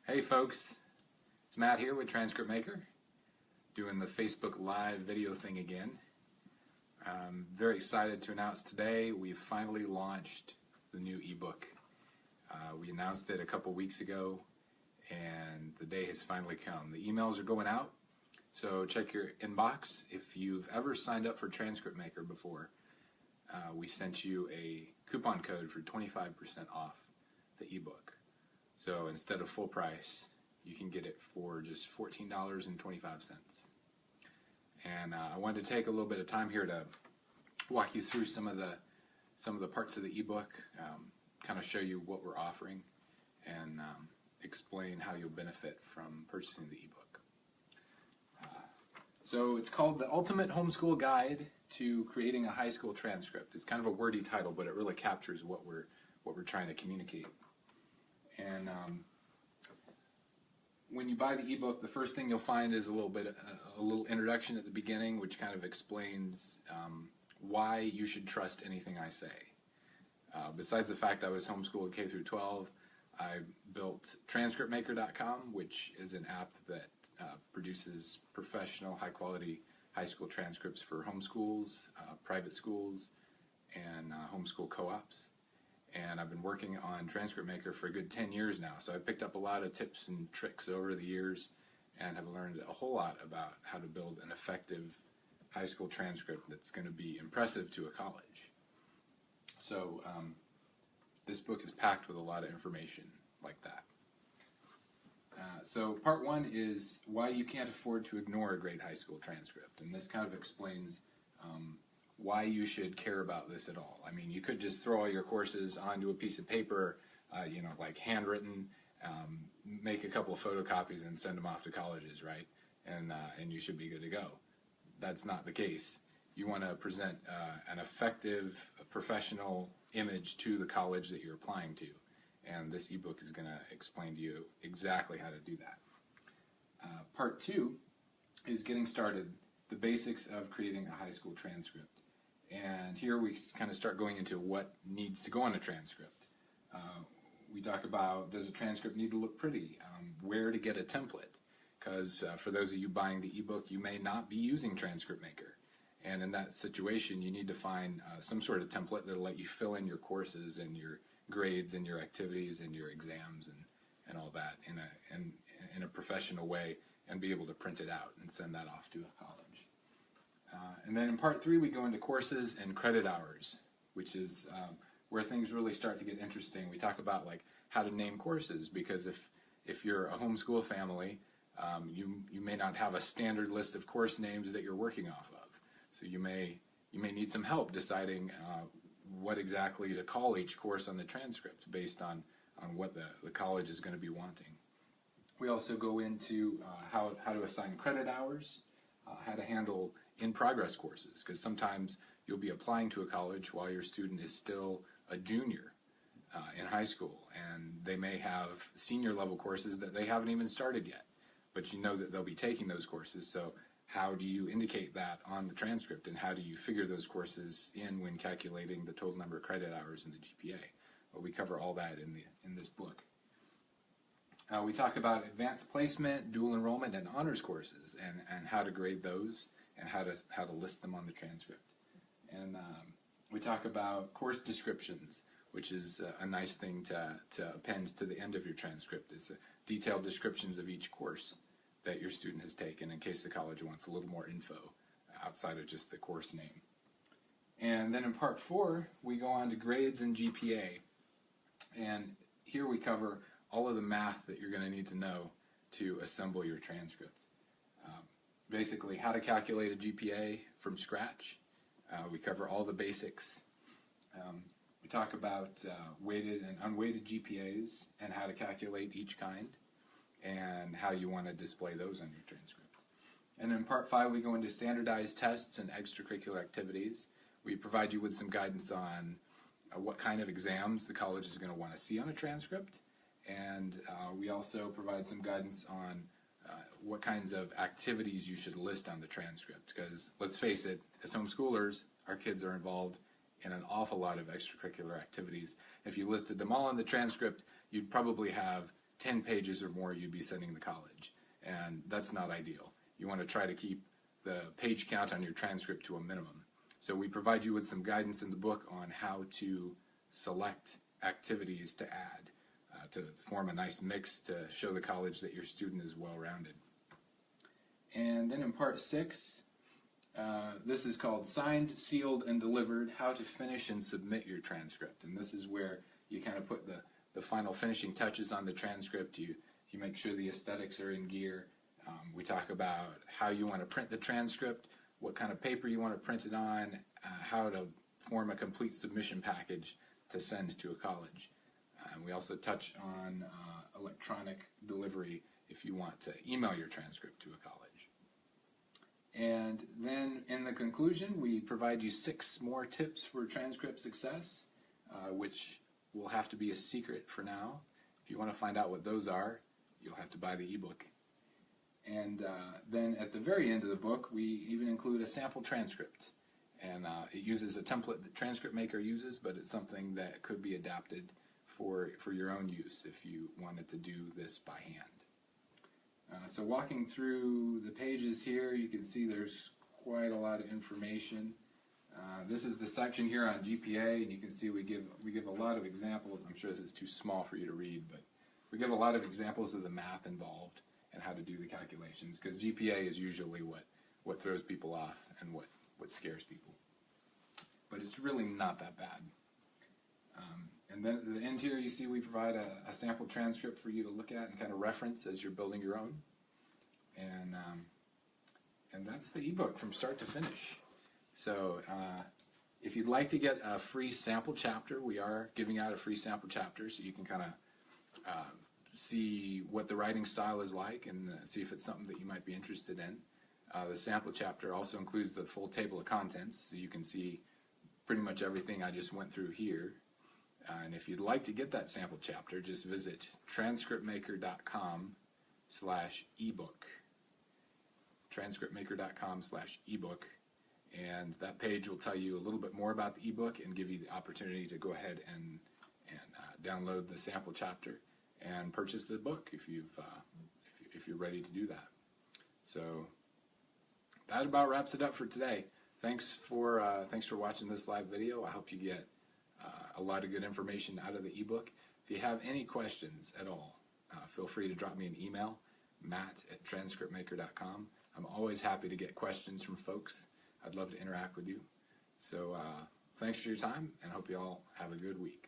Hey folks, it's Matt here with Transcript Maker, doing the Facebook Live video thing again. I'm very excited to announce today we've finally launched the new ebook. We announced it a couple weeks ago and the day has finally come. The emails are going out, so check your inbox. If you've ever signed up for Transcript Maker before, we sent you a coupon code for 25% off the ebook. So instead of full price, you can get it for just $14.25. And I wanted to take a little bit of time here to walk you through some of the parts of the ebook, kind of show you what we're offering, and explain how you'll benefit from purchasing the ebook. So it's called The Ultimate Homeschool Guide to Creating a High School Transcript. It's kind of a wordy title, but it really captures what we're trying to communicate. And when you buy the ebook, the first thing you'll find is a little introduction at the beginning, which kind of explains why you should trust anything I say. Besides the fact I was homeschooled K through 12, I built TranscriptMaker.com, which is an app that produces professional, high-quality high school transcripts for homeschools, private schools, and homeschool co-ops. And I've been working on Transcript Maker for a good 10 years now, so I've picked up a lot of tips and tricks over the years and have learned a whole lot about how to build an effective high school transcript that's going to be impressive to a college. So this book is packed with a lot of information like that. So part one is why you can't afford to ignore a great high school transcript, and this kind of explains why you should care about this at all. I mean, you could just throw all your courses onto a piece of paper, like handwritten, make a couple of photocopies and send them off to colleges, right? And you should be good to go. That's not the case. You want to present an effective, professional image to the college that you're applying to. And this ebook is going to explain to you exactly how to do that. Part two is getting started, the basics of creating a high school transcript. And here we kind of start going into what needs to go on a transcript. We talk about, does a transcript need to look pretty? Where to get a template? Because for those of you buying the ebook, you may not be using Transcript Maker. And in that situation, you need to find some sort of template that will let you fill in your courses and your grades and your activities and your exams and all that in a professional way, and be able to print it out and send that off to a college. And then in part three, we go into courses and credit hours, which is where things really start to get interesting. We talk about like how to name courses, because if you're a homeschool family, you may not have a standard list of course names that you're working off of. So you may need some help deciding what exactly to call each course on the transcript based on what the college is going to be wanting. We also go into how to assign credit hours, how to handle in-progress courses, because sometimes you'll be applying to a college while your student is still a junior in high school, and they may have senior level courses that they haven't even started yet, but you know that they'll be taking those courses. So how do you indicate that on the transcript, and how do you figure those courses in when calculating the total number of credit hours in the GPA? Well, we cover all that in this book. We talk about advanced placement, dual enrollment, and honors courses, and how to grade those, and how to list them on the transcript. And we talk about course descriptions, which is a nice thing to append to the end of your transcript. It's detailed descriptions of each course that your student has taken, in case the college wants a little more info outside of just the course name. And then in part four, we go on to grades and GPA. And here we cover all of the math that you're going to need to know to assemble your transcript. Basically, how to calculate a GPA from scratch. We cover all the basics. We talk about weighted and unweighted GPAs and how to calculate each kind, and how you want to display those on your transcript. And in part five, we go into standardized tests and extracurricular activities. We provide you with some guidance on what kind of exams the college is going to want to see on a transcript, and we also provide some guidance on what kinds of activities you should list on the transcript, because let's face it, as homeschoolers, our kids are involved in an awful lot of extracurricular activities. If you listed them all in the transcript, you'd probably have 10 pages or more you'd be sending to college, and that's not ideal. You want to try to keep the page count on your transcript to a minimum. So we provide you with some guidance in the book on how to select activities to add to form a nice mix to show the college that your student is well-rounded. And then in part 6, this is called Signed, Sealed, and Delivered, How to Finish and Submit Your Transcript. And this is where you kind of put the final finishing touches on the transcript. You make sure the aesthetics are in gear. We talk about how you want to print the transcript, what kind of paper you want to print it on, how to form a complete submission package to send to a college. We also touch on electronic delivery if you want to email your transcript to a college. And then in the conclusion, we provide you 6 more tips for transcript success, which will have to be a secret for now. If you want to find out what those are, you'll have to buy the ebook. And then at the very end of the book, we even include a sample transcript. And it uses a template that Transcript Maker uses, but it's something that could be adapted for your own use if you wanted to do this by hand. So walking through the pages here, you can see there's quite a lot of information. This is the section here on GPA, and you can see we give a lot of examples. I'm sure this is too small for you to read, but we give a lot of examples of the math involved and how to do the calculations, because GPA is usually what throws people off and what scares people. But it's really not that bad. And then at the end here, you see we provide a sample transcript for you to look at and kind of reference as you're building your own. And that's the ebook from start to finish. So if you'd like to get a free sample chapter, we are giving out a free sample chapter so you can kind of see what the writing style is like and see if it's something that you might be interested in. The sample chapter also includes the full table of contents, so you can see pretty much everything I just went through here. And if you'd like to get that sample chapter, just visit transcriptmaker.com/ebook. transcriptmaker.com/ebook. And that page will tell you a little bit more about the ebook and give you the opportunity to go ahead and download the sample chapter and purchase the book if you're ready to do that. So that about wraps it up for today. Thanks for watching this live video. I hope you get a lot of good information out of the ebook. If you have any questions at all, feel free to drop me an email, matt@transcriptmaker.com. I'm always happy to get questions from folks. I'd love to interact with you. So thanks for your time, and hope you all have a good week.